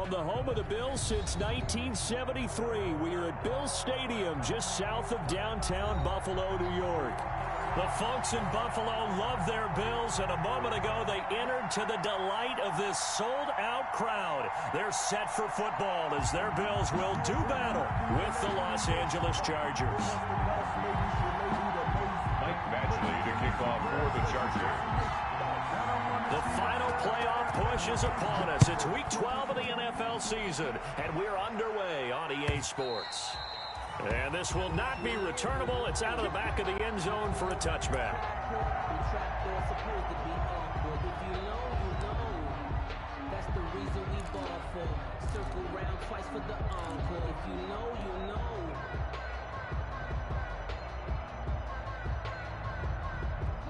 From the home of the Bills since 1973, we are at Bills Stadium just south of downtown Buffalo, New York. The folks in Buffalo love their Bills, and a moment ago they entered to the delight of this sold-out crowd. They're set for football as their Bills will do battle with the Los Angeles Chargers. Mike Badgley to kick off for the Chargers. The final playoff push is upon us. It's Week 12 of the NFL season, and we're underway on EA Sports. And this will not be returnable. It's out of the back of the end zone for a touchback. That's the reason we ball for. Circle round twice for the encore. If you know, you know.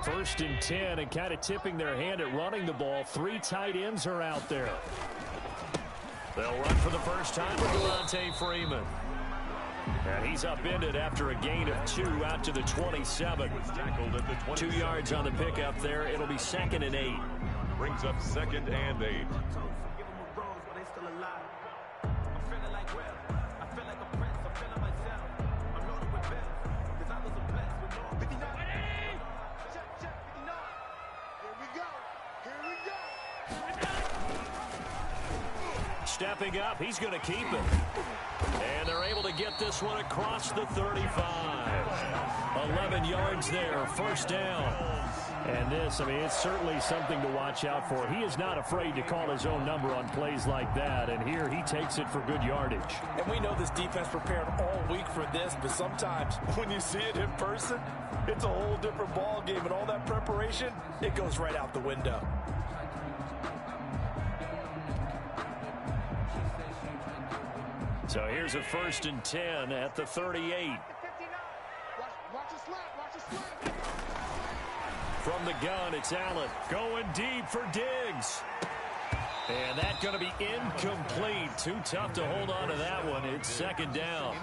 First and 10, and kind of tipping their hand at running the ball. 3 tight ends are out there. They'll run for the first time with Devontae Freeman. And he's upended after a gain of 2 out to the 27. 2 yards on the pickup there. It'll be 2nd and 8. Brings up 2nd and 8. Stepping up, he's going to keep it. And they're able to get this one across the 35. 11 yards there, first down. And this, I mean, it's certainly something to watch out for. He is not afraid to call his own number on plays like that. And here he takes it for good yardage. And we know this defense prepared all week for this, but sometimes when you see it in person, it's a whole different ball game. And all that preparation, it goes right out the window. So here's a 1st and 10 at the 38. From the gun, it's Allen going deep for Diggs. And that's going to be incomplete. Too tough to hold on to that one. It's 2nd down.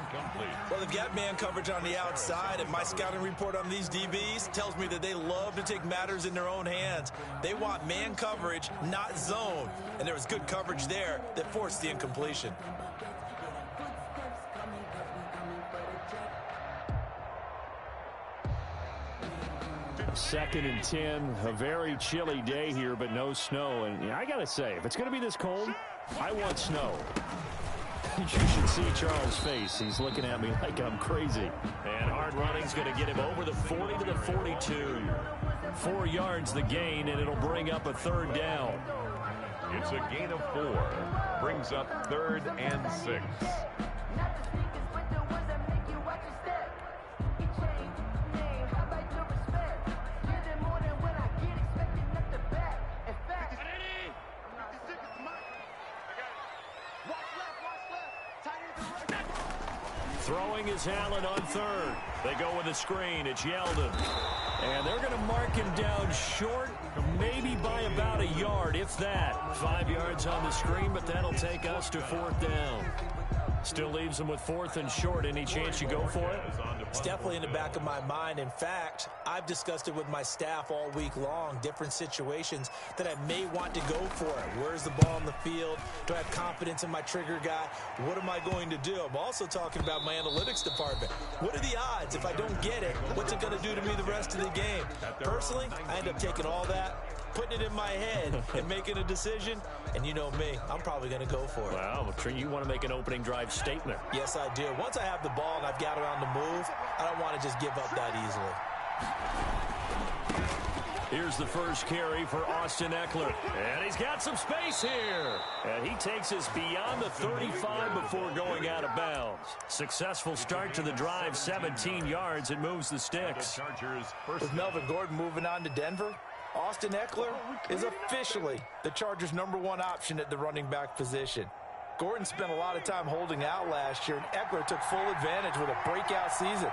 Well, they've got man coverage on the outside, and my scouting report on these DBs tells me that they love to take matters in their own hands. They want man coverage, not zone. And there was good coverage there that forced the incompletion. 2nd and 10, a very chilly day here, but no snow. And I got to say, if it's going to be this cold, I want snow. You should see Charles' face. He's looking at me like I'm crazy. And hard running's going to get him over the 40 to the 42. 4 yards the gain, and it'll bring up a 3rd down. It's a gain of 4. Brings up 3rd and 6. Throwing is Allen on 3rd. They go with a screen. It's Yeldon. And they're going to mark him down short, maybe by about a yard, if that. 5 yards on the screen, but that'll take us to 4th down. Still leaves them with 4th and short. Any chance you go for it? It's definitely in the back of my mind. In fact, I've discussed it with my staff all week long, different situations that I may want to go for it. Where's the ball on the field? Do I have confidence in my trigger guy? What am I going to do? I'm also talking about my analytics department. What are the odds? If I don't get it, what's it going to do to me the rest of the game? Personally, I end up taking all that, putting it in my head, and making a decision. And you know me, I'm probably going to go for it. Wow, you want to make an opening drive statement. Yes, I do. Once I have the ball and I've got it on the move, I don't want to just give up that easily. Here's the first carry for Austin Eckler. And he's got some space here. And he takes us beyond the 35 before going out of bounds. Successful start to the drive, 17 yards, and moves the sticks. With Melvin Gordon moving on to Denver, Austin Eckler is officially the Chargers' #1 option at the running back position. Gordon spent a lot of time holding out last year, and Eckler took full advantage with a breakout season.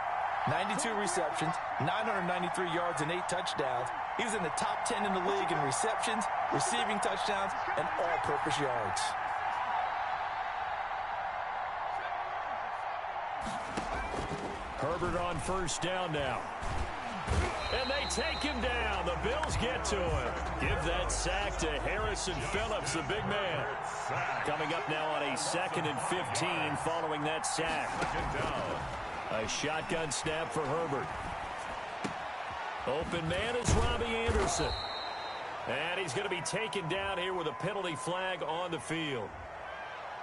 92 receptions, 993 yards, and 8 touchdowns. He was in the top 10 in the league in receptions, receiving touchdowns, and all-purpose yards. Herbert on first down now. And they take him down. The Bills get to him. Give that sack to Harrison Phillips, the big man. Coming up now on a 2nd and 15 following that sack. A shotgun snap for Herbert. Open man is Robbie Anderson. And he's going to be taken down here with a penalty flag on the field.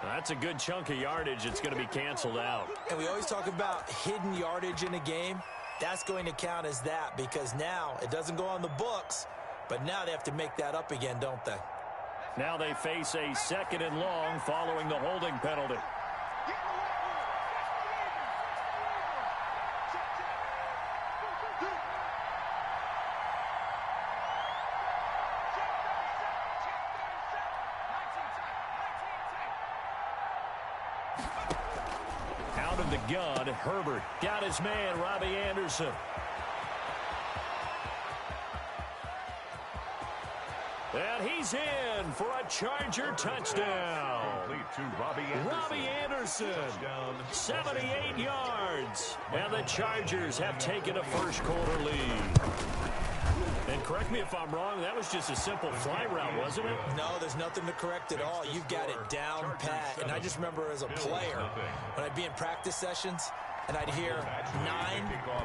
That's a good chunk of yardage. It's going to be canceled out. And we always talk about hidden yardage in a game. That's going to count as that because now it doesn't go on the books, but now they have to make that up again, don't they? Now they face a 2nd and long following the holding penalty. Out of the gun, Herbert got his man, Robbie Anderson. And he's in for a Charger touchdown. Complete to Robbie Anderson. 78 yards. And the Chargers have taken a first-quarter lead. And correct me if I'm wrong, that was just a simple fly route, wasn't it? No, there's nothing to correct at all. You've got it down pat. And I just remember as a player, when I'd be in practice sessions, and I'd hear 9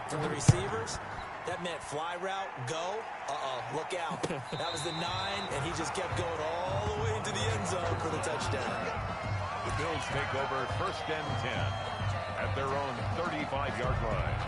from the receivers, that meant fly route, go, look out. That was the 9, and he just kept going all the way into the end zone for the touchdown. The Bills take over 1st and 10 at their own 35-yard line.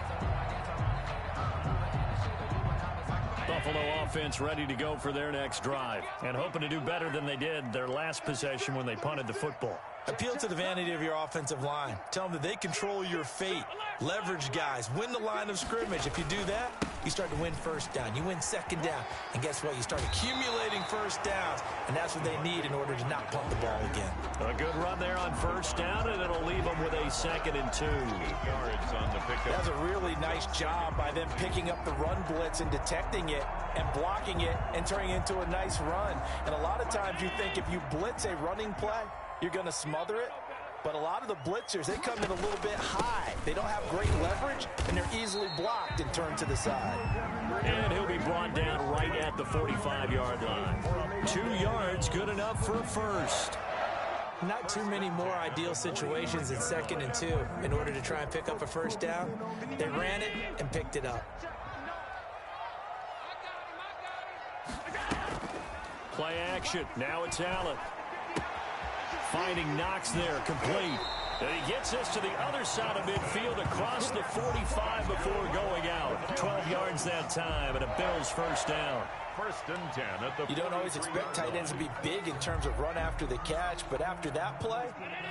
Buffalo offense ready to go for their next drive and hoping to do better than they did their last possession when they punted the football. Appeal to the vanity of your offensive line. Tell them that they control your fate. Leverage guys. Win the line of scrimmage. If you do that, you start to win first down. You win second down. And guess what? You start accumulating first downs. And that's what they need in order to not punt the ball again. A good run there on first down, and it'll leave them with a 2nd and 2. Yards on the pickup. That was a really nice job by them picking up the run blitz and detecting it and blocking it and turning it into a nice run. And a lot of times you think if you blitz a running play, you're going to smother it. But a lot of the blitzers, they come in a little bit high. They don't have great leverage, and they're easily blocked and turned to the side. And he'll be brought down right at the 45-yard line. 2 yards, good enough for a first. Not too many more ideal situations at 2nd and 2 in order to try and pick up a first down. They ran it and picked it up. Play action. Now it's Allen. Finding Knox there, complete. And he gets this to the other side of midfield across the 45 before going out. 12 yards that time and a Bills first down. 1st and 10 at the. You don't always expect tight ends to be big in terms of run after the catch, but after that play,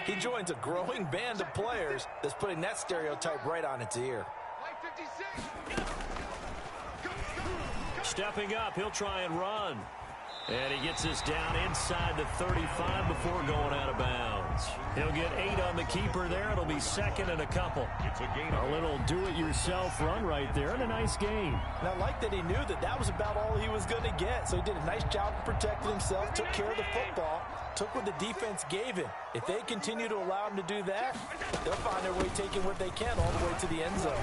he joins a growing band of players that's putting that stereotype right on its ear. Stepping up, he'll try and run. And he gets this down inside the 35 before going out of bounds. He'll get 8 on the keeper there. It'll be 2nd and a couple. It's a gain. A little do-it-yourself run right there and a nice game. And I like that he knew that that was about all he was going to get. So he did a nice job of protecting himself, took care of the football, took what the defense gave him. If they continue to allow him to do that, they'll find their way taking what they can all the way to the end zone.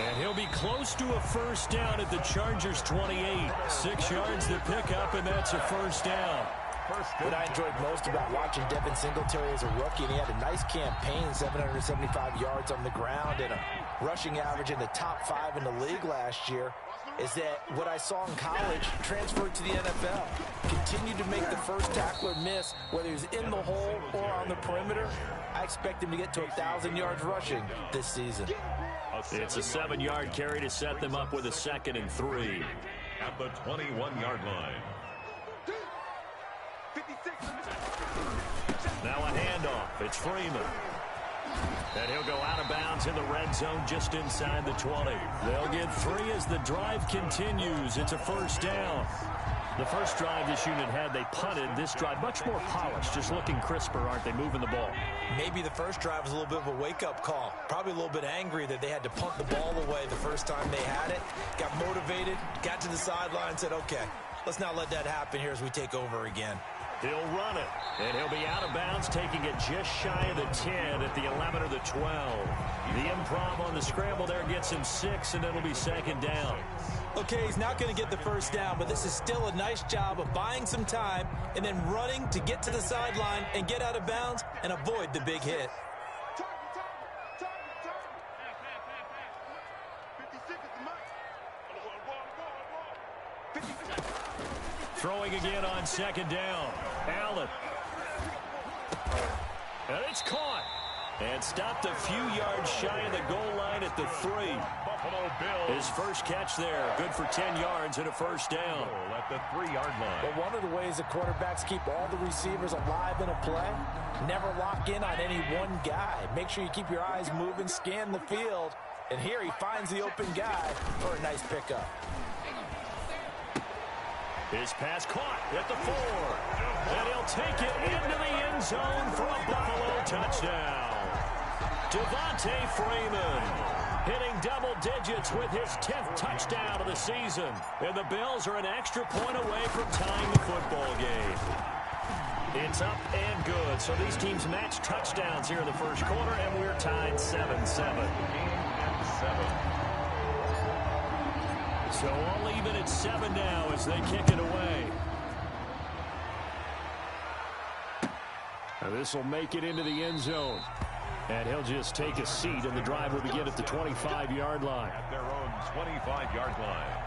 And he'll be close to a first down at the Chargers 28. 6 yards to pick up, and that's a first down. What I enjoyed most about watching Devin Singletary as a rookie, and he had a nice campaign, 775 yards on the ground and a rushing average in the top 5 in the league last year, is that what I saw in college transferred to the NFL. Continued to make the first tackler miss, whether he's in the hole or on the perimeter. I expect him to get to 1,000 yards rushing this season. It's a 7-yard carry to set them up with a 2nd and 3. At the 21-yard line. Now a handoff. It's Freeman. And he'll go out of bounds in the red zone just inside the 20. They'll get 3 as the drive continues. It's a first down. The first drive this unit had, they punted. This drive, much more polished, just looking crisper, aren't they, moving the ball? Maybe the first drive was a little bit of a wake-up call. Probably a little bit angry that they had to punt the ball away the first time they had it. Got motivated, got to the sideline, and said, okay, let's not let that happen here as we take over again. He'll run it, and he'll be out of bounds, taking it just shy of the 10 at the 11 or the 12. The improv on the scramble there gets him 6, and it'll be 2nd down. Okay, he's not going to get the first down, but this is still a nice job of buying some time and then running to get to the sideline and get out of bounds and avoid the big hit. Throwing again on second down. Allen. And it's caught. And stopped a few yards shy of the goal line at the 3. Buffalo Bills. His first catch there. Good for 10 yards and a first down. At the 3-yard line. But one of the ways the quarterbacks keep all the receivers alive in a play, never lock in on any one guy. Make sure you keep your eyes moving, scan the field. And here he finds the open guy for a nice pickup. His pass caught at the 4. And he'll take it into the end zone for a Buffalo touchdown. Devontae Freeman hitting double digits with his 10th touchdown of the season. And the Bills are an extra point away from tying the football game. It's up and good. So these teams match touchdowns here in the first quarter, and we're tied 7-7. So all even at 7 now as they kick it away. Now this will make it into the end zone. And he'll just take a seat, and the drive will begin at the 25-yard line. At their own 25-yard line.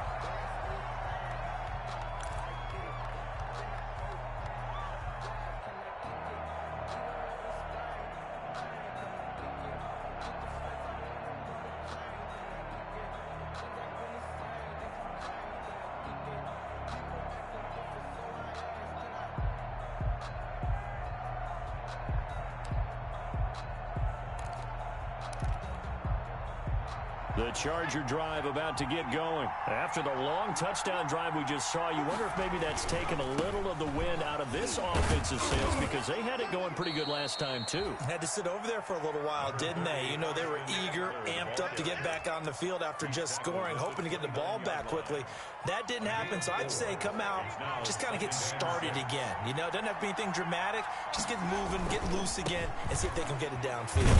The Charger drive about to get going. After the long touchdown drive we just saw, you wonder if maybe that's taken a little of the wind out of this offensive sails, because they had it going pretty good last time, too. Had to sit over there for a little while, didn't they? You know, they were eager, amped up to get back on the field after just scoring, hoping to get the ball back quickly. That didn't happen, so I'd say come out, just kind of get started again. You know, doesn't have to be anything dramatic. Just get moving, get loose again, and see if they can get it downfield.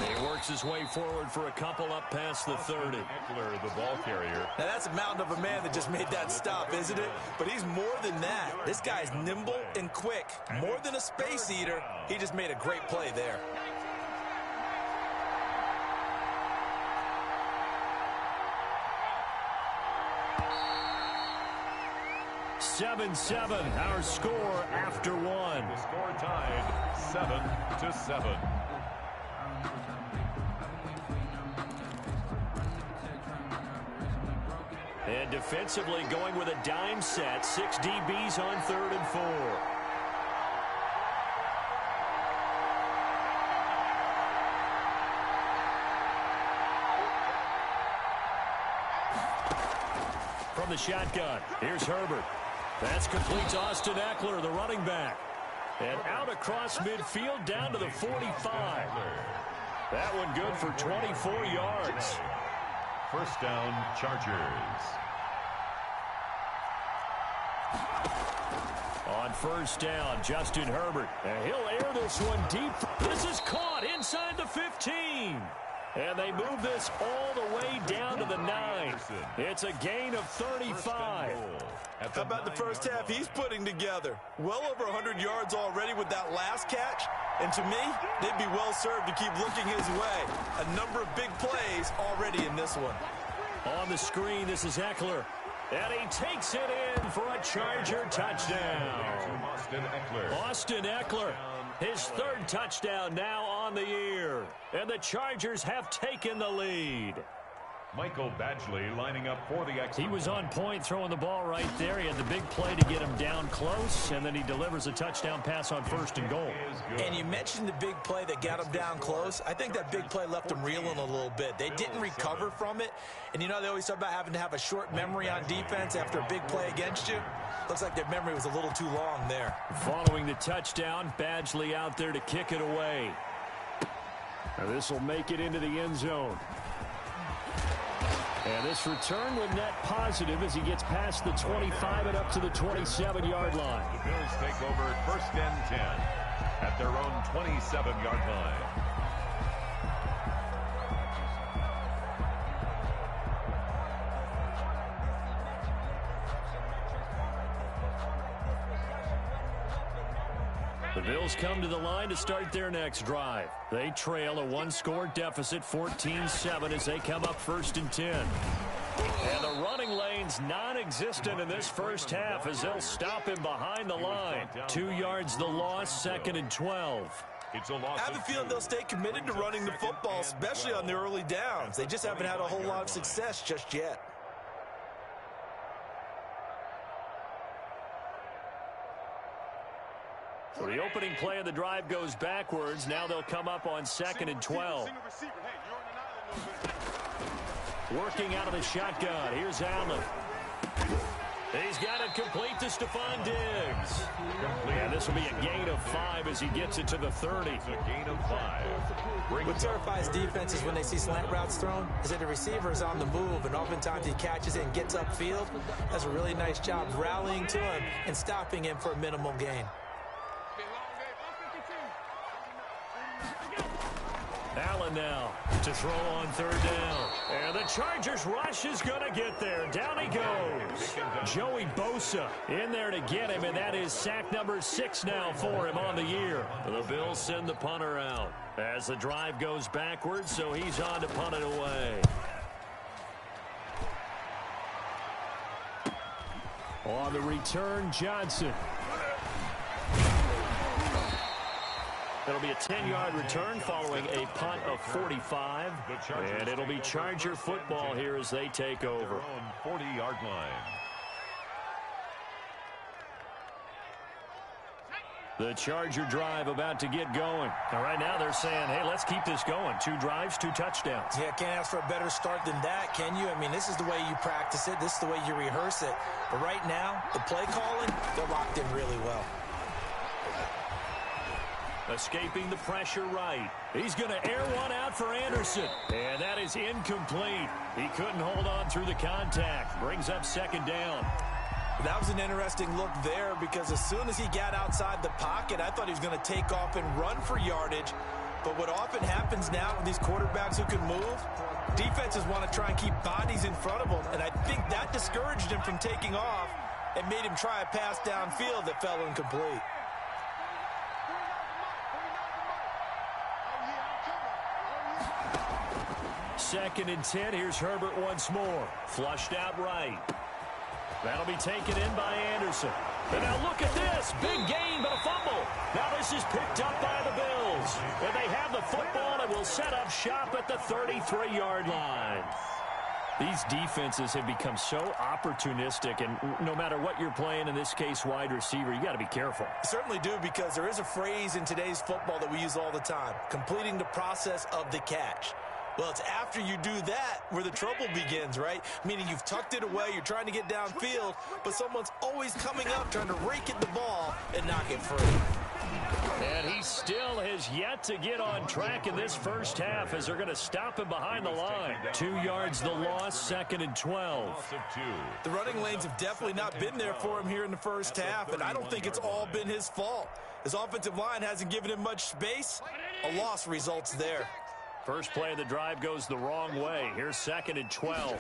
He works his way forward for a couple up past the 30. Eckler, the ball carrier. Now, that's a mountain of a man that just made that stop, isn't it? But he's more than that. This guy's nimble and quick. More than a space eater, he just made a great play there. Seven, our score after one. The score tied 7-7. And defensively going with a dime set. 6 DBs on 3rd and 4. From the shotgun, here's Herbert. That's complete to Austin Eckler, the running back. And out across midfield down to the 45. That one good for 24 yards. First down, Chargers. On first down, Justin Herbert. And he'll air this one deep. This is caught inside the 15. And they move this all the way down to the 9. It's a gain of 35. How about the first half he's putting together? Well over 100 yards already with that last catch. And to me, they'd be well served to keep looking his way. A number of big plays already in this one. On the screen, this is Eckler. And he takes it in for a Charger touchdown. Austin Eckler, his 3rd touchdown now on the year. And the Chargers have taken the lead. Michael Badgley lining up for the X. He was on point throwing the ball right there. He had the big play to get him down close, and then he delivers a touchdown pass on 1st and goal. And you mentioned the big play that got him down close. I think that big play left him reeling a little bit. They didn't recover from it. And you know, they always talk about having to have a short memory on defense after a big play against you. Looks like their memory was a little too long there. Following the touchdown, Badgley out there to kick it away. Now this will make it into the end zone. And this return will net positive as he gets past the 25 and up to the 27-yard line. The Bills take over 1st and 10 at their own 27-yard line. The Bills come to the line to start their next drive. They trail a one-score deficit, 14-7, as they come up 1st and 10. And the running lane's non-existent in this first half as they'll stop him behind the line. 2 yards the loss, 2nd and 12. I have a feeling they'll stay committed to running the football, especially on the early downs. They just haven't had a whole lot of success just yet. So the opening play of the drive goes backwards. Now they'll come up on 2nd and 12. Working out of the shotgun. Here's Allen. He's got it complete to Stephon Diggs. And this will be a gain of 5 as he gets it to the 30. A gain of 5. What terrifies defenses when they see slant routes thrown is that the receiver is on the move, and oftentimes he catches it and gets upfield. Does a really nice job rallying to him and stopping him for a minimal gain. Allen now to throw on 3rd down. And the Chargers rush is going to get there. Down he goes. Joey Bosa in there to get him, and that is sack number 6 now for him on the year. The Bills send the punter out as the drive goes backwards, so he's on to punt it away. On the return, Johnson. It'll be a 10-yard return following a punt of 45. And it'll be Charger football here as they take over. 40-yard line. The Charger drive about to get going. Now, right now they're saying, hey, let's keep this going. 2 drives, 2 touchdowns. Yeah, can't ask for a better start than that, can you? I mean, this is the way you practice it. This is the way you rehearse it. But right now, the play calling, they're locked in really well. Escaping the pressure right. He's going to air one out for Anderson. And that is incomplete. He couldn't hold on through the contact. Brings up 2nd down. That was an interesting look there because as soon as he got outside the pocket, I thought he was going to take off and run for yardage. But what often happens now with these quarterbacks who can move, defenses want to try and keep bodies in front of them. And I think that discouraged him from taking off and made him try a pass downfield that fell incomplete. Second and 10. Here's Herbert once more. Flushed out right. That'll be taken in by Anderson. And now look at this. Big gain, but a fumble. Now this is picked up by the Bills. And they have the football and will set up shop at the 33-yard line. These defenses have become so opportunistic, and no matter what you're playing, in this case wide receiver, you got to be careful. You certainly do, because there is a phrase in today's football that we use all the time, completing the process of the catch. Well, it's after you do that where the trouble begins, right? Meaning you've tucked it away, you're trying to get downfield, but someone's always coming up trying to rake at the ball and knock it free. And he still has yet to get on track in this first half as they're going to stop him behind the line. 2 yards the loss, 2nd and 12. The running lanes have definitely not been there for him here in the first half, and I don't think it's all been his fault. His offensive line hasn't given him much space. A loss results there. First play of the drive goes the wrong way. Here's 2nd and 12.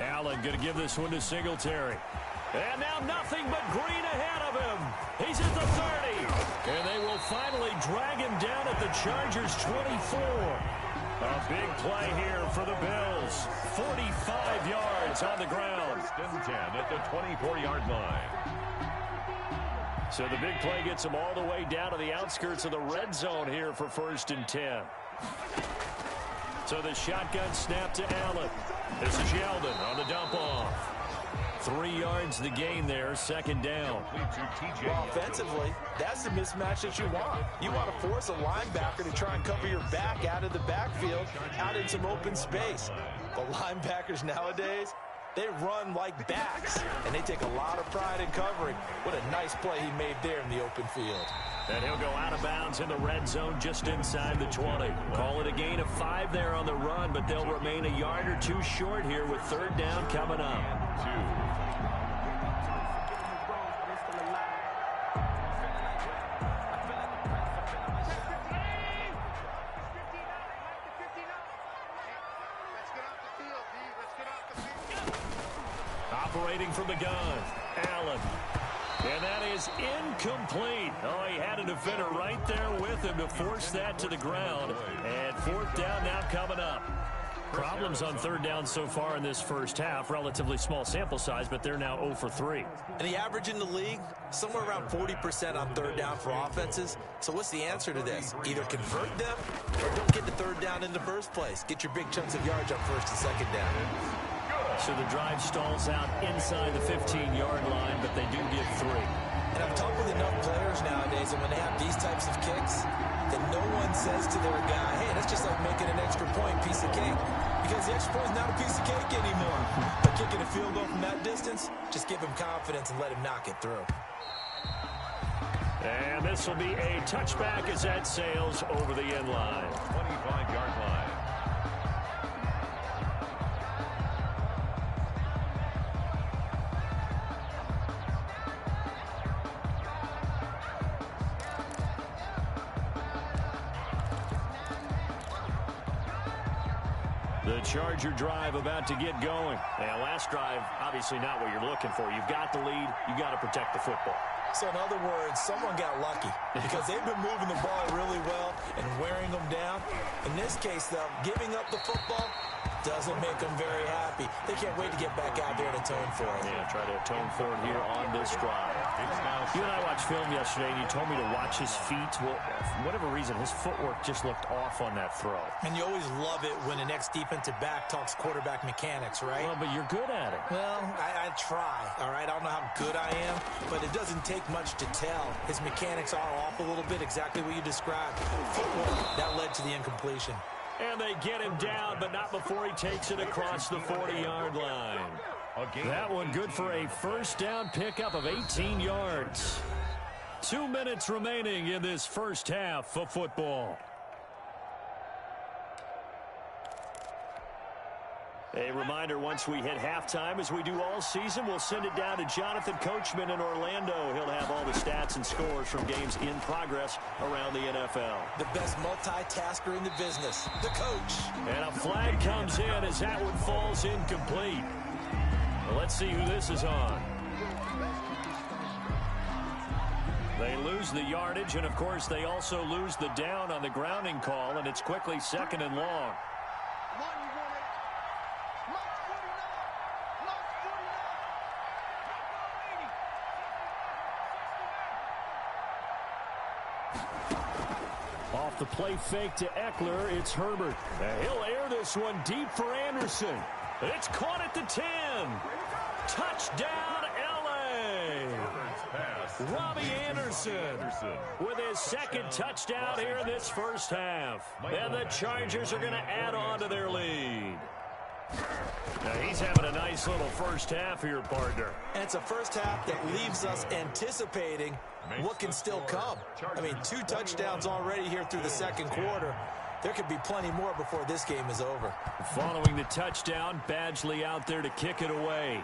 Allen going to give this one to Singletary. And now nothing but green ahead of him. He's at the 30. And they will finally drag him down at the Chargers' 24. A big play here for the Bills. 45 yards on the ground. 10 at the 24-yard line. So the big play gets them all the way down to the outskirts of the red zone here for 1st and 10. So the shotgun snap to Allen. This is Yeldon on the dump off. 3 yards the gain there, 2nd down. Well, offensively, that's the mismatch that you want. You want to force a linebacker to try and cover your back out of the backfield, out in some open space. But linebackers nowadays, they run like backs, and they take a lot of pride in covering. What a nice play he made there in the open field. And he'll go out of bounds in the red zone just inside the 20. Call it a gain of 5 there on the run, but they'll remain a yard or 2 short here with 3rd down coming up. Operating from the gun, Allen. And that is incomplete. Oh, he had a defender right there with him to force that to the ground. And fourth down now coming up. Problems on third down so far in this first half. Relatively small sample size, but they're now 0 for 3. And the average in the league, somewhere around 40% on third down for offenses. So what's the answer to this? Either convert them or don't get the third down in the first place. Get your big chunks of yards on first and second down. So the drive stalls out inside the 15-yard line, but they do get 3. And I've talked with enough players nowadays, and when they have these types of kicks, then no one says to their guy, hey, that's just like making an extra point, piece of cake. Because the extra point is not a piece of cake anymore. But kicking a field goal from that distance, just give him confidence and let him knock it through. And this will be a touchback as that sails over the end line. 25-yard line. The Charger drive about to get going. And last drive, obviously not what you're looking for. You've got the lead. You got to protect the football. So in other words, someone got lucky because they've been moving the ball really well and wearing them down. In this case, though, giving up the football doesn't make them very happy. They can't wait to get back out there and atone for it. Yeah, try to atone for it here on this drive. You and I watched film yesterday, and you told me to watch his feet. Well, for whatever reason, his footwork just looked off on that throw. And you always love it when the next defensive back talks quarterback mechanics, right? Well, but you're good at it. Well, I try, all right? I don't know how good I am, but it doesn't take much to tell. His mechanics are off a little bit, exactly what you described. Footwork, that led to the incompletion. And they get him down, but not before he takes it across the 40-yard line. That one good for a first down pickup of 18 yards. 2 minutes remaining in this first half of football. A reminder, once we hit halftime, as we do all season, we'll send it down to Jonathan Coachman in Orlando. He'll have all the stats and scores from games in progress around the NFL. The best multitasker in the business, the coach. And a flag comes in as that one falls incomplete. Well, let's see who this is on. They lose the yardage, and, of course, they also lose the down on the grounding call, and it's quickly second and long. Off the play fake to Eckler, it's Herbert. He'll air this one deep for Anderson. It's caught at the 10. Touchdown, L.A. Robbie Anderson with his second touchdown here in this first half. And the Chargers are going to add on to their lead. Now he's having a nice little first half here, partner. And it's a first half that leaves us anticipating what can still come. I mean, 2 touchdowns already here through the second quarter. There could be plenty more before this game is over. Following the touchdown, Badgley out there to kick it away.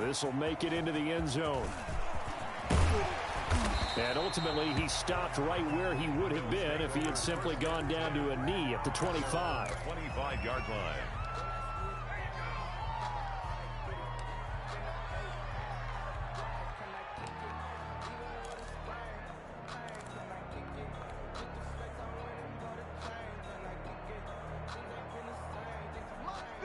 This will make it into the end zone. And ultimately, he stopped right where he would have been if he had simply gone down to a knee at the 25. 25-yard line.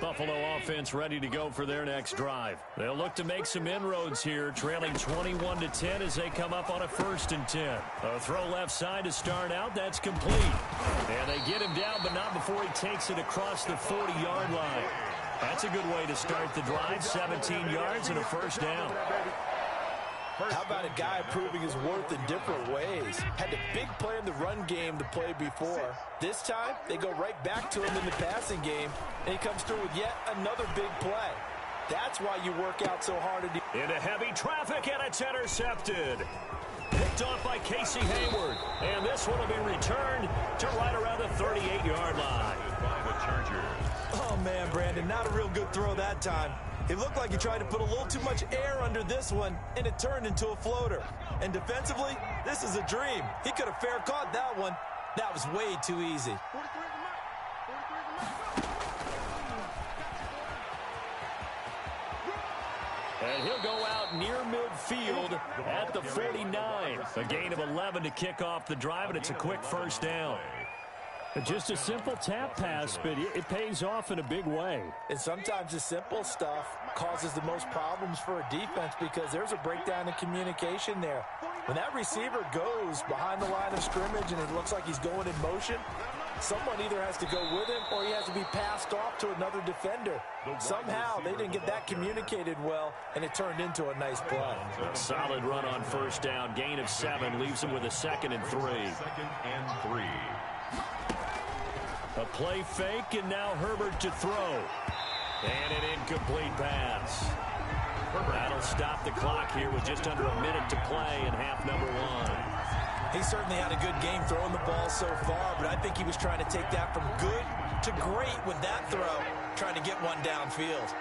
Buffalo offense ready to go for their next drive. They'll look to make some inroads here, trailing 21-10 as they come up on a 1st and 10. A throw left side to start out. That's complete. And they get him down, but not before he takes it across the 40-yard line. That's a good way to start the drive. 17 yards and a first down. How about a guy proving his worth in different ways? Had the big play in the run game to play before. This time, they go right back to him in the passing game, and he comes through with yet another big play. That's why you work out so hard. Into heavy traffic, and it's intercepted. Picked off by Casey Hayward. And this one will be returned to right around the 38-yard line. By the Chargers. Oh, man, Brandon, not a real good throw that time. It looked like he tried to put a little too much air under this one, and it turned into a floater. And defensively, this is a dream. He could have fair caught that one. That was way too easy. And he'll go out near midfield at the 49. A gain of 11 to kick off the drive, and it's a quick first down. Just a simple tap pass, but it pays off in a big way. And sometimes the simple stuff causes the most problems for a defense because there's a breakdown in communication there. When that receiver goes behind the line of scrimmage and it looks like he's going in motion, someone either has to go with him or he has to be passed off to another defender. Somehow they didn't get that communicated well, and it turned into a nice play. Solid run on first down. Gain of 7 leaves him with a 2nd and 3. 2nd and 3. A play fake, and now Herbert to throw. And an incomplete pass. That'll stop the clock here with just under a minute to play in half number 1. He certainly had a good game throwing the ball so far, but I think he was trying to take that from good to great with that throw, trying to get one downfield.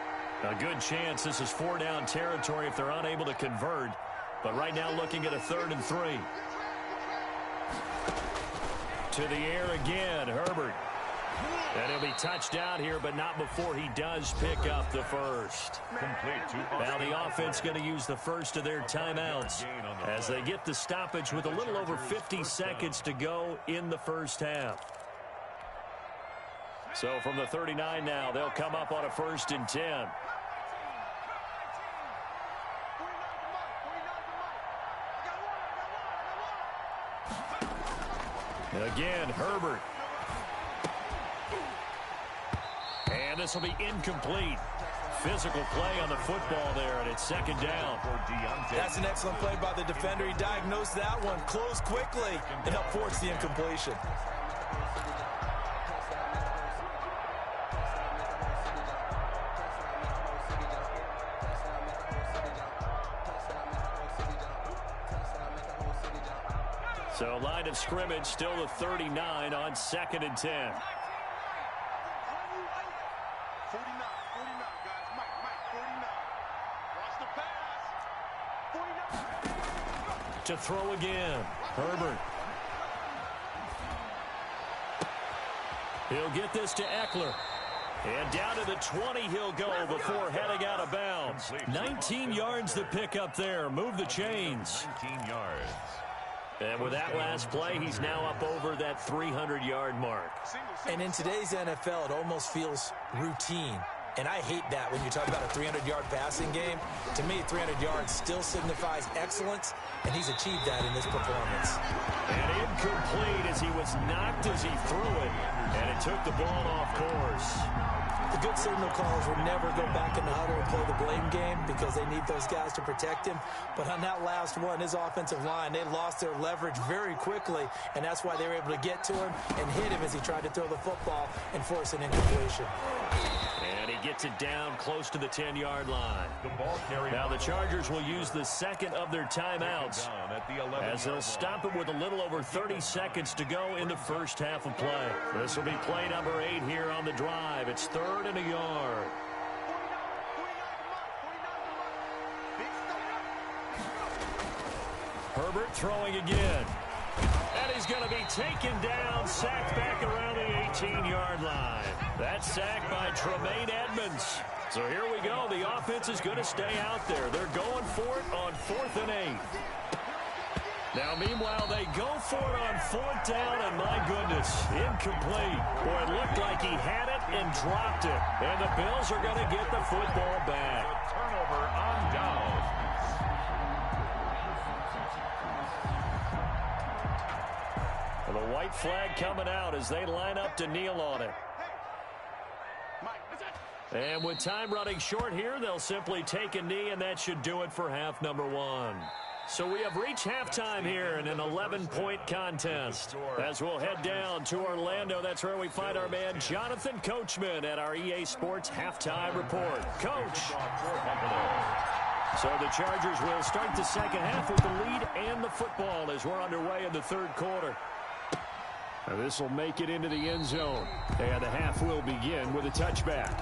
A good chance this is 4-down territory if they're unable to convert. But right now looking at a 3rd and 3. To the air again, Herbert. And he'll be touched down here, but not before he does pick up the first. Now the offense going to use the first of their timeouts as they get the stoppage with a little over 50 seconds to go in the first half. So from the 39 now, they'll come up on a 1st and 10. Again, Herbert. And this will be incomplete. Physical play on the football there, and it's 2nd down. That's an excellent play by the defender. He diagnosed that one, closed quickly, and helped force the incompletion. So line of scrimmage still the 39 on 2nd and 10. To throw again, Herbert. He'll get this to Eckler. And down to the 20 he'll go before heading out of bounds. 19 yards to pick up there. Move the chains. 19 yards. And with that last play, he's now up over that 300-yard mark. And in today's NFL, it almost feels routine. And I hate that when you talk about a 300-yard passing game. To me, 300 yards still signifies excellence, and he's achieved that in this performance. And incomplete as he was knocked as he threw it, and it took the ball off course. The good signal callers will never go back in the huddle and play the blame game because they need those guys to protect him. But on that last one, his offensive line, they lost their leverage very quickly, and that's why they were able to get to him and hit him as he tried to throw the football and force an incompletion. And he gets it down close to the 10-yard line. Now the Chargers will use the 2nd of their timeouts as they'll stop it with a little over 30 seconds to go in the first half of play. This will be play number 8 here on the drive. It's 3rd and a yard. Herbert throwing again. And he's going to be taken down, sacked back around the 18-yard line. That's sacked by Tremaine Edmonds. So here we go. The offense is going to stay out there. They're going for it on 4th and 8. Now, meanwhile, they go for it on 4th down, and my goodness, incomplete. Boy, it looked like he had it and dropped it. And the Bills are going to get the football back. Turnover on down. And the white flag coming out as they line up to kneel on it. And with time running short here, they'll simply take a knee, and that should do it for half number 1. So we have reached halftime here in an 11-point contest. As we'll head down to Orlando, that's where we find our man Jonathan Coachman at our EA Sports Halftime Report. Coach. So the Chargers will start the second half with the lead and the football as we're underway in the 3rd quarter. This will make it into the end zone. And the half will begin with a touchback.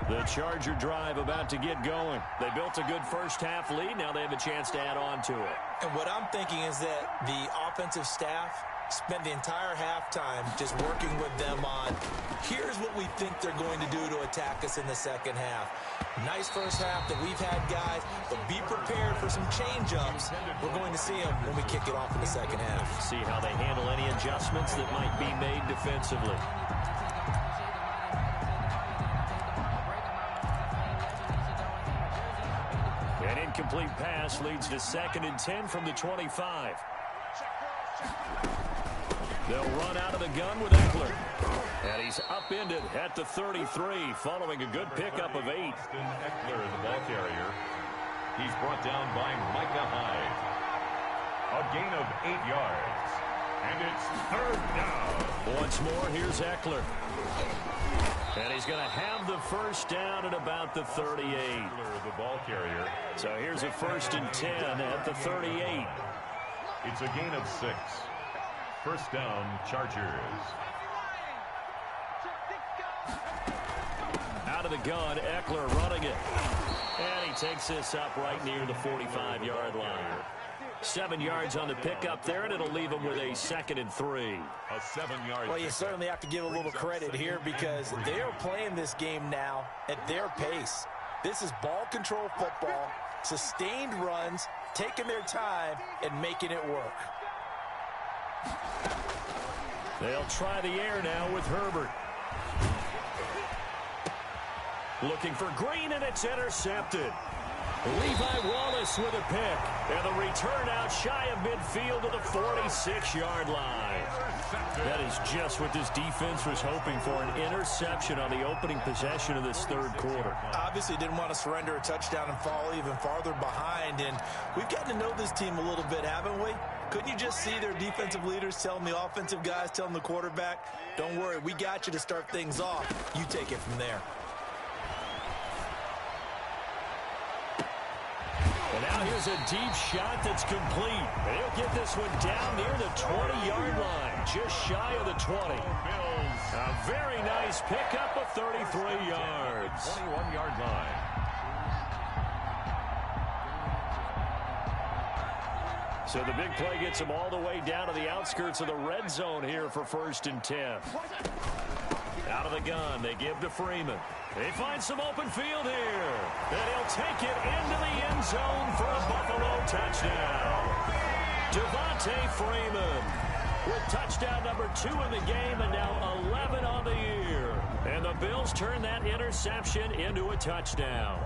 The Charger drive about to get going. They built a good first-half lead. Now they have a chance to add on to it. And what I'm thinking is that the offensive staff spent the entire halftime just working with them on, here's what we think they're going to do to attack us in the second half. Nice first half that we've had, guys, but be prepared for some change-ups. We're going to see them when we kick it off in the second half. See how they handle any adjustments that might be made defensively. An incomplete pass leads to 2nd and 10 from the 25. They'll run out of the gun with Eckler. And he's upended at the 33 following a good pickup of 8. Eckler is the ball carrier. He's brought down by Micah Hyde. A gain of 8 yards. And it's 3rd down. Once more, here's Eckler. And he's going to have the first down at about the 38. Eckler, the ball carrier. So here's a 1st and 10 at the 38. It's a gain of 6. First down, Chargers. Out of the gun, Eckler running it. And he takes this up right near the 45-yard line. 7 yards on the pickup there, and it'll leave him with a 2nd and 3. A 7-yard. Well, you certainly have to give a little credit here because they are playing this game now at their pace. This is ball control football, sustained runs, taking their time, and making it work. They'll try the air now with Herbert. Looking for Green, and it's intercepted. Levi Wallace with a pick. And the return out shy of midfield to the 46-yard line. That is just what this defense was hoping for, an interception on the opening possession of this 3rd quarter. Obviously didn't want to surrender a touchdown and fall even farther behind. And we've gotten to know this team a little bit, haven't we? Couldn't you just see their defensive leaders telling the offensive guys, telling the quarterback, don't worry, we got you to start things off. You take it from there. And now here's a deep shot that's complete. And he'll get this one down near the 20-yard line, just shy of the 20. A very nice pickup of 33 yards. 21-yard line. So the big play gets them all the way down to the outskirts of the red zone here for 1st and 10. Out of the gun, they give to Freeman. They find some open field here. And he'll take it into the end zone for a Buffalo touchdown. Devontae Freeman with touchdown number 2 in the game and now 11 on the year. And the Bills turn that interception into a touchdown.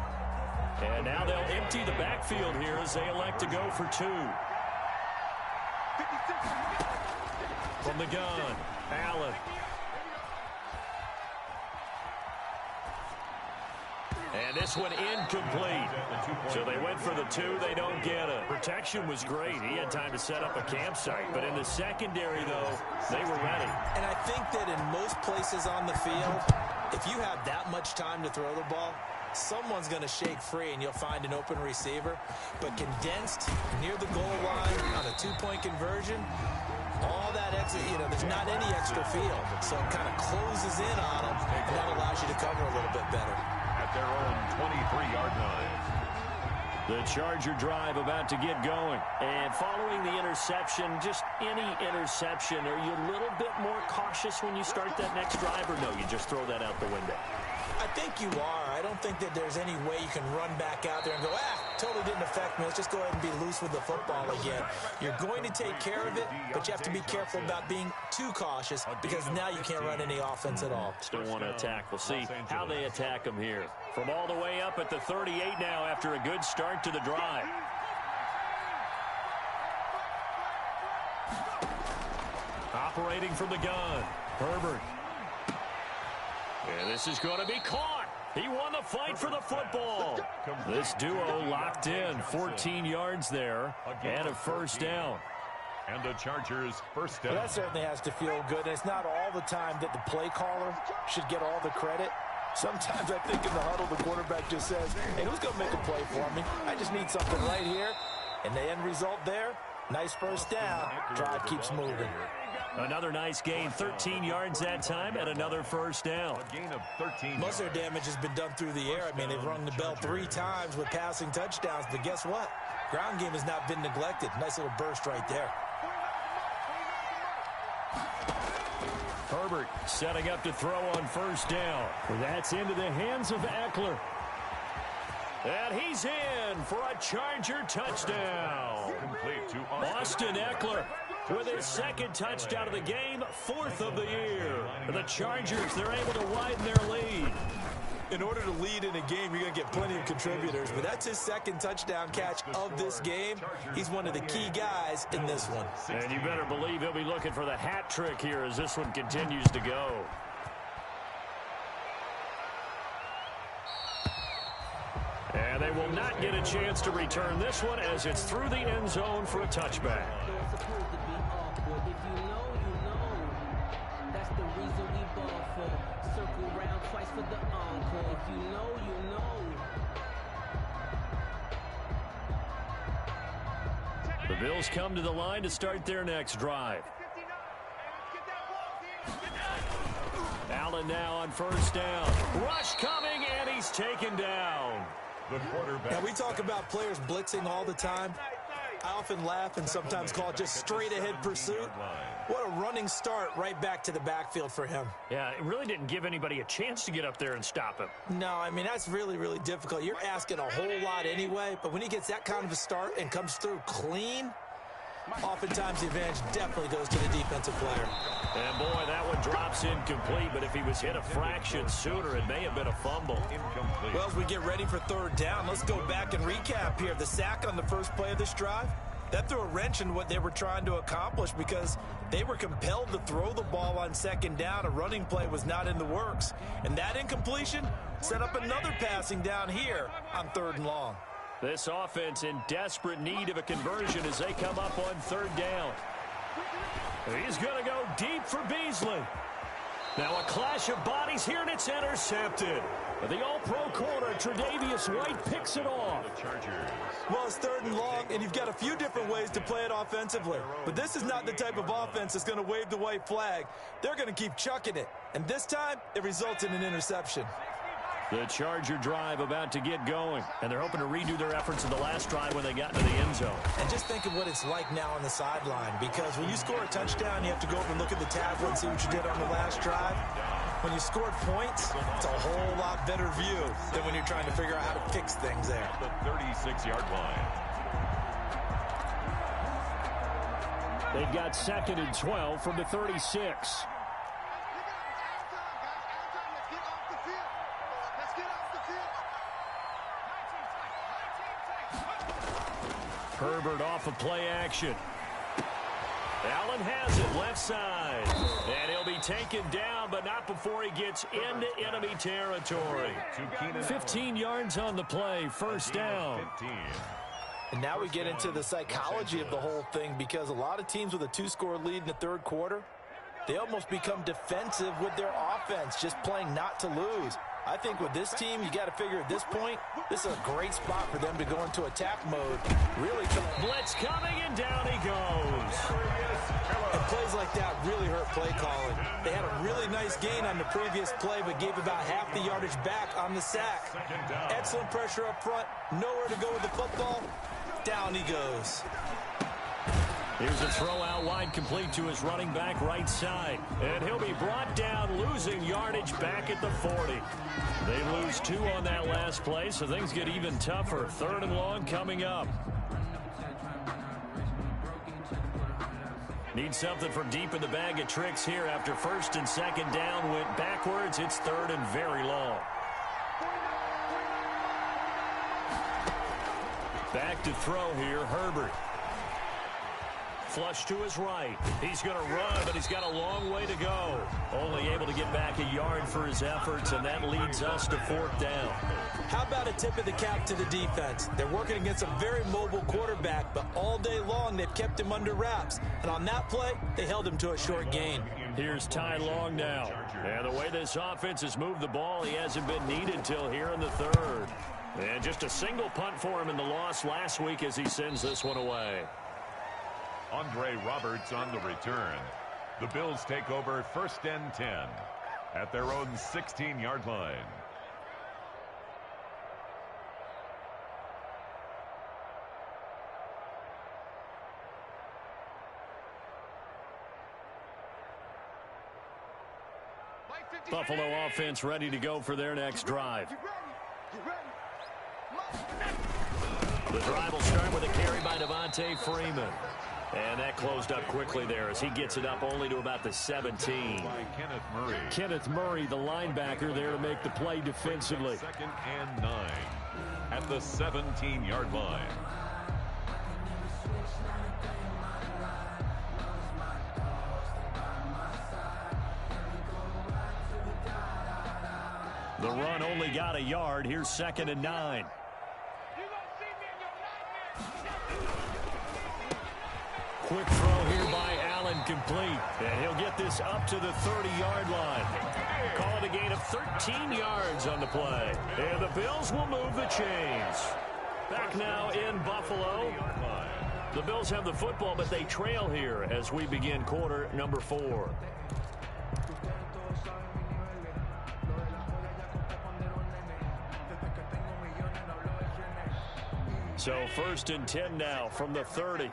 And now they'll empty the backfield here as they elect to go for 2. From the gun, Allen. And this one incomplete. So they went for the 2. They don't get it. Protection was great. He had time to set up a campsite. But in the secondary, though, they were ready. And I think that in most places on the field, if you have that much time to throw the ball, someone's going to shake free and you'll find an open receiver. But condensed near the goal line on a 2-point conversion, all that extra, there's not any extra field. So it kind of closes in on them, and that allows you to cover a little bit better. At their own 23-yard line. The Charger drive about to get going. And following the interception, just any interception, are you a little bit more cautious when you start that next drive, or no, you just throw that out the window? I think you are. I don't think that there's any way you can run back out there and go, totally didn't affect me. Let's just go ahead and be loose with the football again. You're going to take care of it, but you have to be careful about being too cautious because now you can't run any offense at all. Still want to attack. We'll see how they attack them here. From all the way up at the 38 now after a good start to the drive. Operating from the gun, Herbert. And this is going to be caught. He won the fight for the football. This duo locked in. 14 yards there and a first down. And the Chargers first down. Well, that certainly has to feel good. And it's not all the time that the play caller should get all the credit. Sometimes I think in the huddle, the quarterback just says, hey, who's going to make a play for me? I just need something right here. And the end result there, Nice first down. Drive keeps moving. Another nice gain, 13 yards that time, and another first down. A gain of 13 Most of their damage has been done through the air. I mean, they've rung the bell 3 times with passing touchdowns, but guess what? Ground game has not been neglected. Nice little burst right there. Herbert setting up to throw on first down. That's into the hands of Eckler. And he's in for a Charger touchdown. complete to Austin Eckler with his second touchdown of the game, 4th of the year. The Chargers, they're able to widen their lead. In order to lead in a game, you're going to get plenty of contributors, but that's his second touchdown catch of this game. He's one of the key guys in this one. And you better believe he'll be looking for the hat trick here as this one continues to go. And they will not get a chance to return this one as it's through the end zone for a touchback. The Bills come to the line to start their next drive. Allen now on first down. Rush coming, and he's taken down. the quarterback. Now, we talk about players blitzing all the time. I often laugh and sometimes call it just straight-ahead pursuit. What a running start right back to the backfield for him. Yeah, it really didn't give anybody a chance to get up there and stop him. No, I mean, that's really, really difficult. You're asking a whole lot anyway, but when he gets that kind of a start and comes through clean, oftentimes the advantage definitely goes to the defensive player. And, boy, that one drops incomplete, but if he was hit a fraction sooner, it may have been a fumble. Incomplete. Well, as we get ready for third down, let's go back and recap here. The sack on the first play of this drive, that threw a wrench in what they were trying to accomplish because they were compelled to throw the ball on second down. A running play was not in the works. And that incompletion set up another passing down here on third and long. This offense in desperate need of a conversion as they come up on third down. He's going to go deep for Beasley. Now a clash of bodies here, and it's intercepted. The all-pro corner, Tre'Davious White, picks it off. Well, it's third and long, and you've got a few different ways to play it offensively. But this is not the type of offense that's going to wave the white flag. They're going to keep chucking it. And this time, it results in an interception. The Charger drive about to get going, and they're hoping to redo their efforts in the last drive when they got into the end zone. And just think of what it's like now on the sideline, because when you score a touchdown, you have to go over and look at the tablet and see what you did on the last drive. When you scored points, it's a whole lot better view than when you're trying to figure out how to fix things there. The 36-yard line. They've got 2nd and 12 from the 36. Herbert off of play action. Allen has it left side. And he'll be taken down, but not before he gets into enemy territory. 15 yards on the play, first down. 15. And now we get into the psychology of the whole thing, because a lot of teams with a 2-score lead in the third quarter, they almost become defensive with their offense, just playing not to lose. I think with this team, you got to figure at this point, this is a great spot for them to go into attack mode. Really, blitz coming, and down he goes. And plays like that really hurt play calling. They had a really nice gain on the previous play, but gave about half the yardage back on the sack. Excellent pressure up front, nowhere to go with the football. Down he goes. Here's a throw out wide, complete to his running back right side. And he'll be brought down, losing yardage back at the 40. They lose 2 on that last play, so things get even tougher. 3rd and long coming up. Need something from deep in the bag of tricks here after 1st and 2nd down went backwards. It's 3rd and very long. Back to throw here, Herbert. Flush to his right. He's going to run, but he's got a long way to go. Only able to get back a yard for his efforts, and that leads us to 4th down. How about a tip of the cap to the defense? They're working against a very mobile quarterback, but all day long they've kept him under wraps. And on that play, they held him to a short gain. Here's Ty Long now. And the way this offense has moved the ball, he hasn't been needed till here in the 3rd. And just a single punt for him in the loss last week as he sends this one away. Andre Roberts on the return. The Bills take over 1st and 10 at their own 16-yard line. Buffalo offense ready to go for their next drive. The drive will start with a carry by Devontae Freeman. And that closed up quickly there as he gets it up only to about the 17. By Kenneth Murray. Kenneth Murray, the linebacker, there to make the play defensively. 2nd and 9 at the 17-yard line. The run only got a yard. Here's 2nd and 9. Quick throw here by Allen, complete. And he'll get this up to the 30-yard line. Call it a gain of 13 yards on the play. And the Bills will move the chains. Back now in Buffalo. The Bills have the football, but they trail here as we begin quarter number 4. So 1st and 10 now from the 30.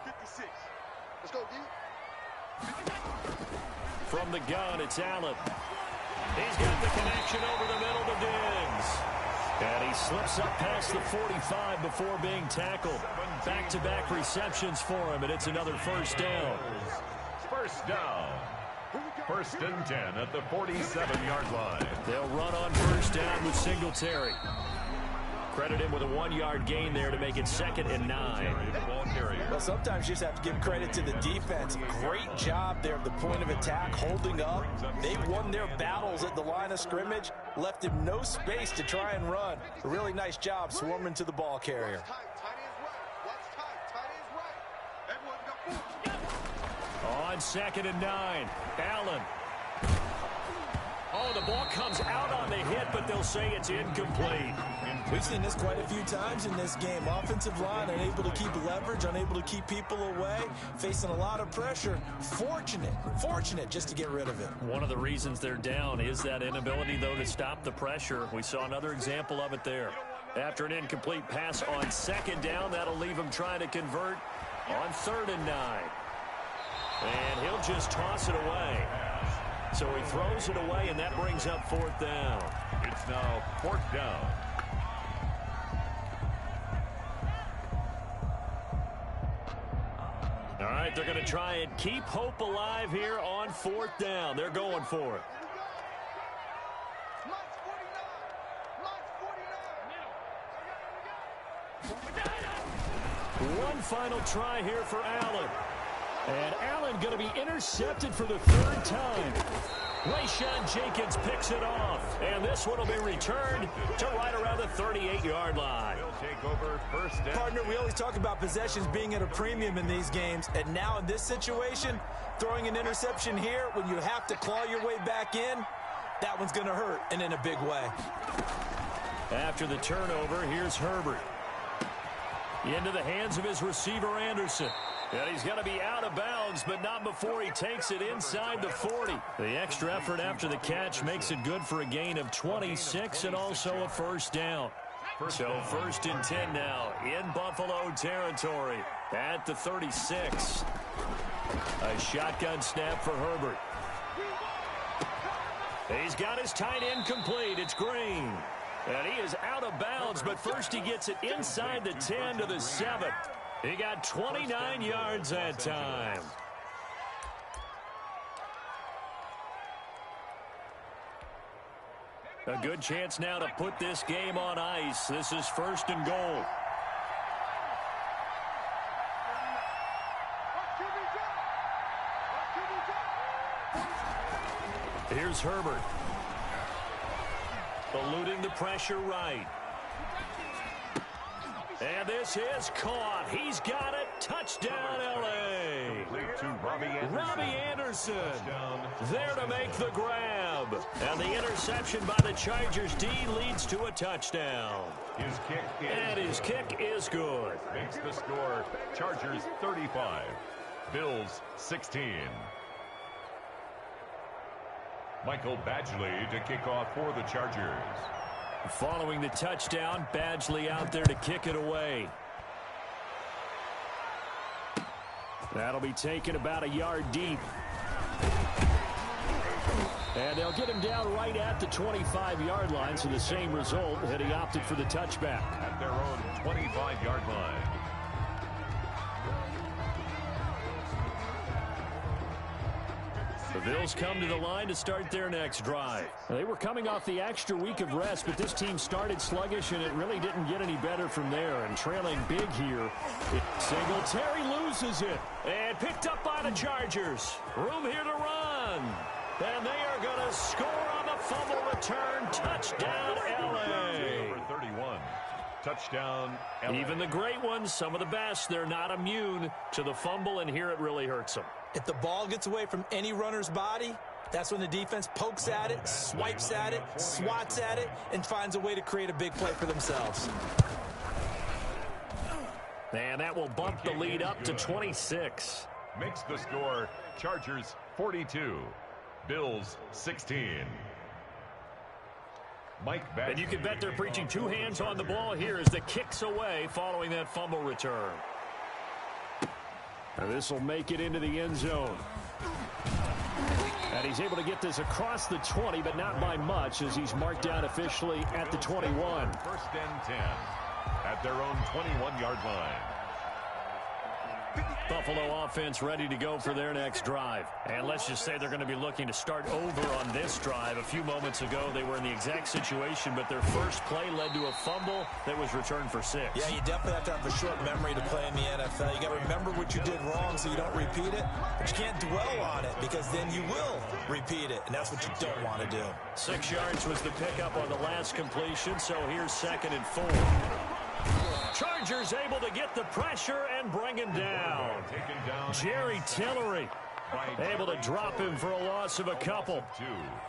From the gun, it's Allen. He's got the connection over the middle to Diggs. And he slips up past the 45 before being tackled. Back-to-back receptions for him, and it's another 1st down. 1st down. 1st and 10 at the 47-yard line. They'll run on 1st down with Singletary. Credit him with a 1-yard gain there to make it 2nd and 9. Well, sometimes you just have to give credit to the defense. Great job there at the point of attack, holding up. They won their battles at the line of scrimmage, left him no space to try and run. A really nice job swarming to the ball carrier. On 2nd and 9, Allen. Oh, the ball comes out on the hit, but they'll say it's incomplete. We've seen this quite a few times in this game. Offensive line unable to keep leverage, unable to keep people away, facing a lot of pressure. Fortunate just to get rid of it. One of the reasons they're down is that inability, though, to stop the pressure. We saw another example of it there. After an incomplete pass on 2nd down, that'll leave him trying to convert on 3rd and 9. And he'll just toss it away. So he throws it away, and that brings up 4th down. It's now 4th down. All right, they're going to try and keep hope alive here on 4th down. They're going for it. One final try here for Allen. And Allen going to be intercepted for the 3rd time. Rayshawn Jenkins picks it off. And this one will be returned to right around the 38-yard line. They'll take over 1st down. Partner, we always talk about possessions being at a premium in these games. And now in this situation, throwing an interception here when you have to claw your way back in, that one's going to hurt, and in a big way. After the turnover, here's Herbert. Into the hands of his receiver, Anderson. And he's going to be out of bounds, but not before he takes it inside the 40. The extra effort after the catch makes it good for a gain of 26 and also a 1st down. So 1st and 10 now in Buffalo territory at the 36. A shotgun snap for Herbert. He's got his tight end complete. It's Green. And he is out of bounds, but first he gets it inside the 10 to the 7. He got 29 yards that time. A good chance now to put this game on ice. This is 1st and goal. Here's Herbert. Eluding the pressure right. And this is caught. He's got it. Touchdown, L.A. Robbie Anderson there to make the grab. And the interception by the Chargers D leads to a touchdown. His kick is good. Makes the score Chargers 35, Bills 16. Michael Badgley to kick off for the Chargers. Following the touchdown, Badgley out there to kick it away. That'll be taken about a yard deep. And they'll get him down right at the 25-yard line, so the same result had he opted for the touchback. At their own 25-yard line. The Bills come to the line to start their next drive. They were coming off the extra week of rest, but this team started sluggish, and it really didn't get any better from there. And trailing big here, Singletary loses it. And picked up by the Chargers. Room here to run. And they are going to score on the fumble return. Touchdown, L.A. Number 31. Touchdown, LA. Even the great ones, some of the best, they're not immune to the fumble, and here it really hurts them. If the ball gets away from any runner's body, that's when the defense pokes at it, swipes at it, swats at it, and finds a way to create a big play for themselves. And that will bump the lead up to 26. Makes the score Chargers 42, Bills 16. Mike Badgley. And you can bet they're preaching two hands on the ball here as the kick's away following that fumble return. And this will make it into the end zone. And he's able to get this across the 20, but not by much, as he's marked down officially at the 21. First and 10 at their own 21-yard line. Buffalo offense ready to go for their next drive. And let's just say they're going to be looking to start over on this drive. A few moments ago, they were in the exact situation, but their first play led to a fumble that was returned for 6. Yeah, you definitely have to have a short memory to play in the NFL. You got to remember what you did wrong so you don't repeat it, but you can't dwell on it because then you will repeat it, and that's what you don't want to do. 6 yards was the pickup on the last completion, so here's 2nd and 4. Chargers able to get the pressure and bring him down. Jerry Tillery able to drop him for a loss of a couple.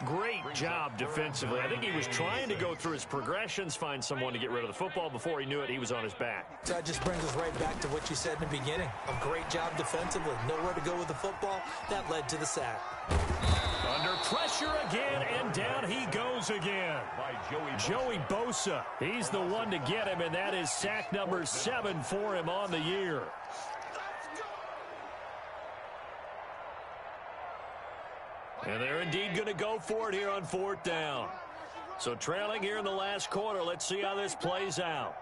Great job defensively. I think he was trying to go through his progressions, find someone to get rid of the football. Before he knew it, he was on his back. So that just brings us right back to what you said in the beginning. A great job defensively. Nowhere to go with the football. That led to the sack. Under pressure again, and down he goes again. Joey Bosa. He's the one to get him, and that is sack number 7 for him on the year. And they're indeed going to go for it here on 4th down. So trailing here in the last quarter. Let's see how this plays out.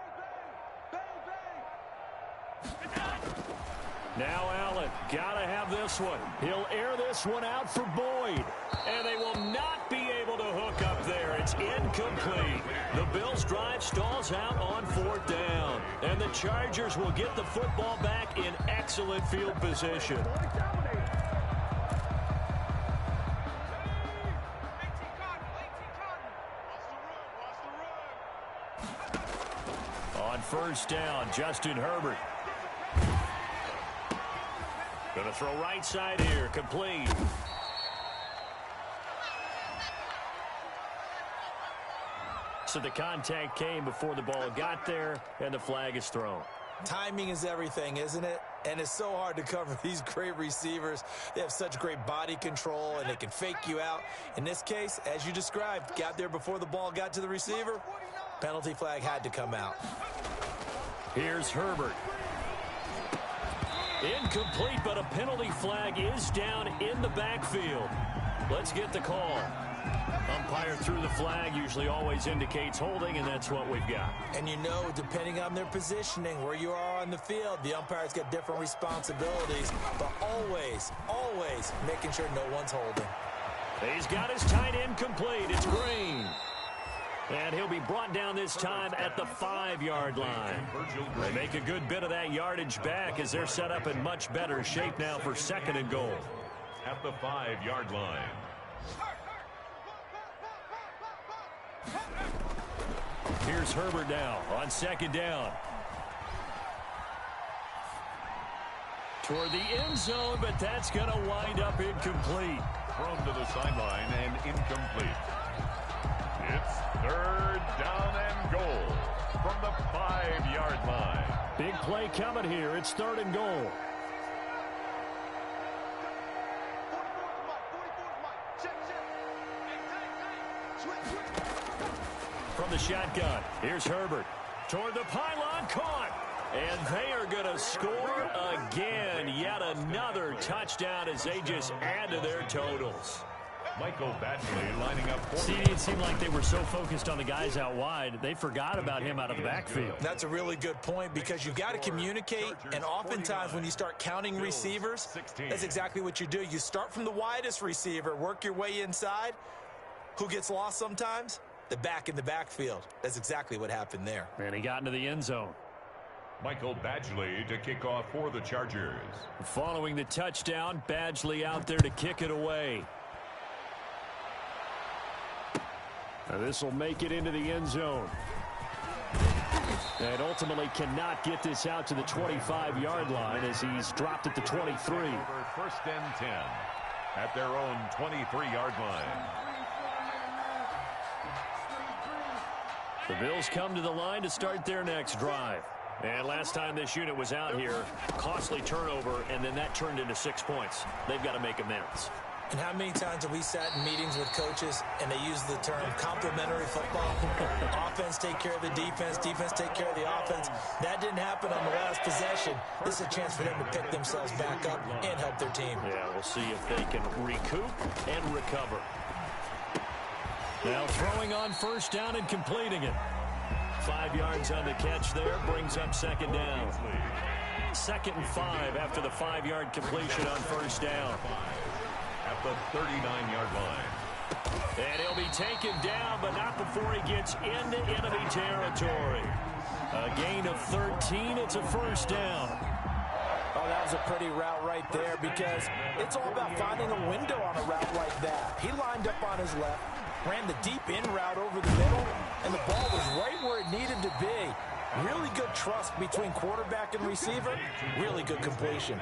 Now Allen, gotta have this one. He'll air this one out for Boyd. And they will not be able to hook up there. It's incomplete. The Bills' drive stalls out on 4th down. And the Chargers will get the football back in excellent field position. On 1st down, Justin Herbert. Going to throw right side here, complete. So the contact came before the ball got there, and the flag is thrown. Timing is everything, isn't it? And it's so hard to cover these great receivers. They have such great body control, and they can fake you out. In this case, as you described, got there before the ball got to the receiver. Penalty flag had to come out. Here's Herbert. Incomplete, but a penalty flag is down in the backfield. Let's get the call. Umpire threw the flag, usually always indicates holding, and that's what we've got. And you know, depending on their positioning, where you are on the field, the umpire's got different responsibilities, but always, always making sure no one's holding. He's got his tight end complete. It's Green. And he'll be brought down this time at the 5-yard line. They make a good bit of that yardage back as they're set up in much better shape now for 2nd and goal. At the 5-yard line. Here's Herbert now on 2nd down. Toward the end zone, but that's going to wind up incomplete. Thrown to the sideline and incomplete. It's 3rd down and goal from the 5-yard line. Big play coming here. It's 3rd and goal. From the shotgun, here's Herbert. Toward the pylon, caught. And they are going to score again. Yet another touchdown as they just add to their totals. Michael Badgley lining up for See, it seemed like they were so focused on the guys out wide, they forgot about him out of the backfield. That's a really good point because you've got to communicate, and oftentimes when you start counting receivers, that's exactly what you do. You start from the widest receiver, work your way inside. Who gets lost sometimes? The back in the backfield. That's exactly what happened there. And he got into the end zone. Michael Badgley to kick off for the Chargers. Following the touchdown, Badgley out there to kick it away. This will make it into the end zone. And ultimately cannot get this out to the 25-yard line as he's dropped at the 23. First and 10 at their own 23-yard line. The Bills come to the line to start their next drive. And last time this unit was out here, costly turnover, and then that turned into 6 points. They've got to make amends. And how many times have we sat in meetings with coaches and they use the term complementary football? Offense take care of the defense, defense take care of the offense. That didn't happen on the last possession. This is a chance for them to pick themselves back up and help their team. Yeah, we'll see if they can recoup and recover. Now throwing on first down and completing it. 5 yards on the catch there, brings up second down. 2nd and 5 after the 5-yard completion on first down. At the 39-yard line. And he'll be taken down, but not before he gets into enemy territory. A gain of 13, it's a first down. Oh, that was a pretty route right there because it's all about finding a window on a route like that. He lined up on his left, ran the deep in route over the middle, and the ball was right where it needed to be. Really good trust between quarterback and receiver. Really good completion.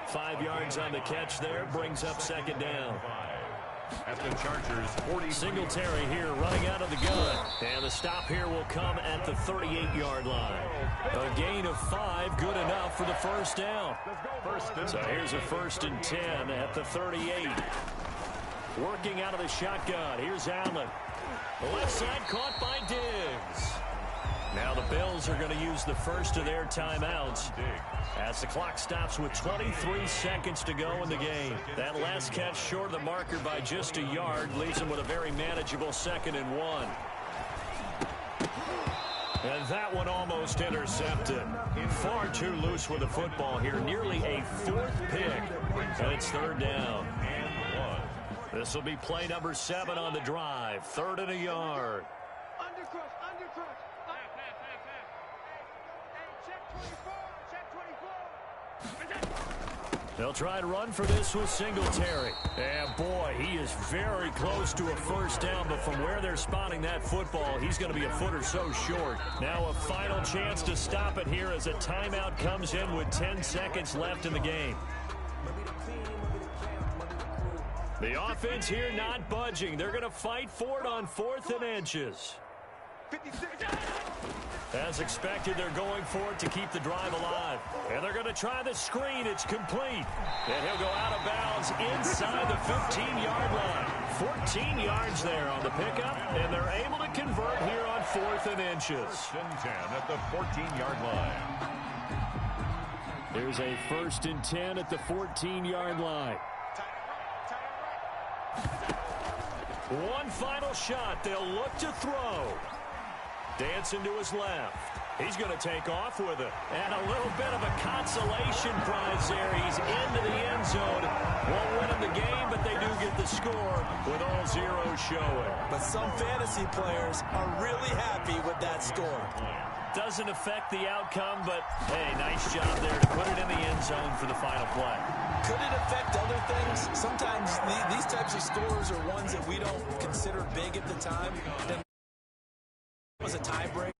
5 yards on the catch there, brings up second down. At the Chargers 40. Singletary here running out of the gun. And the stop here will come at the 38-yard line. A gain of 5, good enough for the first down. So here's a 1st and 10 at the 38. Working out of the shotgun. Here's Allen. The left side caught by Diggs. Now the Bills are going to use the first of their timeouts as the clock stops with 23 seconds to go in the game. That last catch short of the marker by just a yard leaves them with a very manageable 2nd and 1. And that one almost intercepted. Far too loose with the football here. Nearly a 4th pick. And it's 3rd down. This will be play number 7 on the drive. 3rd and a yard. They'll try to run for this with Singletary. And boy, he is very close to a first down, but from where they're spotting that football, he's going to be a foot or so short. Now a final chance to stop it here as a timeout comes in with 10 seconds left in the game. The offense here not budging. They're going to fight for it on 4th and inches. As expected, they're going for it to keep the drive alive. And they're going to try the screen. It's complete. And he'll go out of bounds inside the 15-yard line. 14 yards there on the pickup, and they're able to convert here on 4th and inches. 1st and 10 at the 14-yard line. There's a 1st and 10 at the 14-yard line. One final shot. They'll look to throw. Dancing to his left. He's going to take off with it. And a little bit of a consolation prize there. He's into the end zone. Won't win him the game, but they do get the score with all zeros showing. But some fantasy players are really happy with that score. Doesn't affect the outcome, but, hey, nice job there to put it in the end zone for the final play. Could it affect other things? Sometimes these types of scores are ones that we don't consider big at the time. Then was a tiebreaker.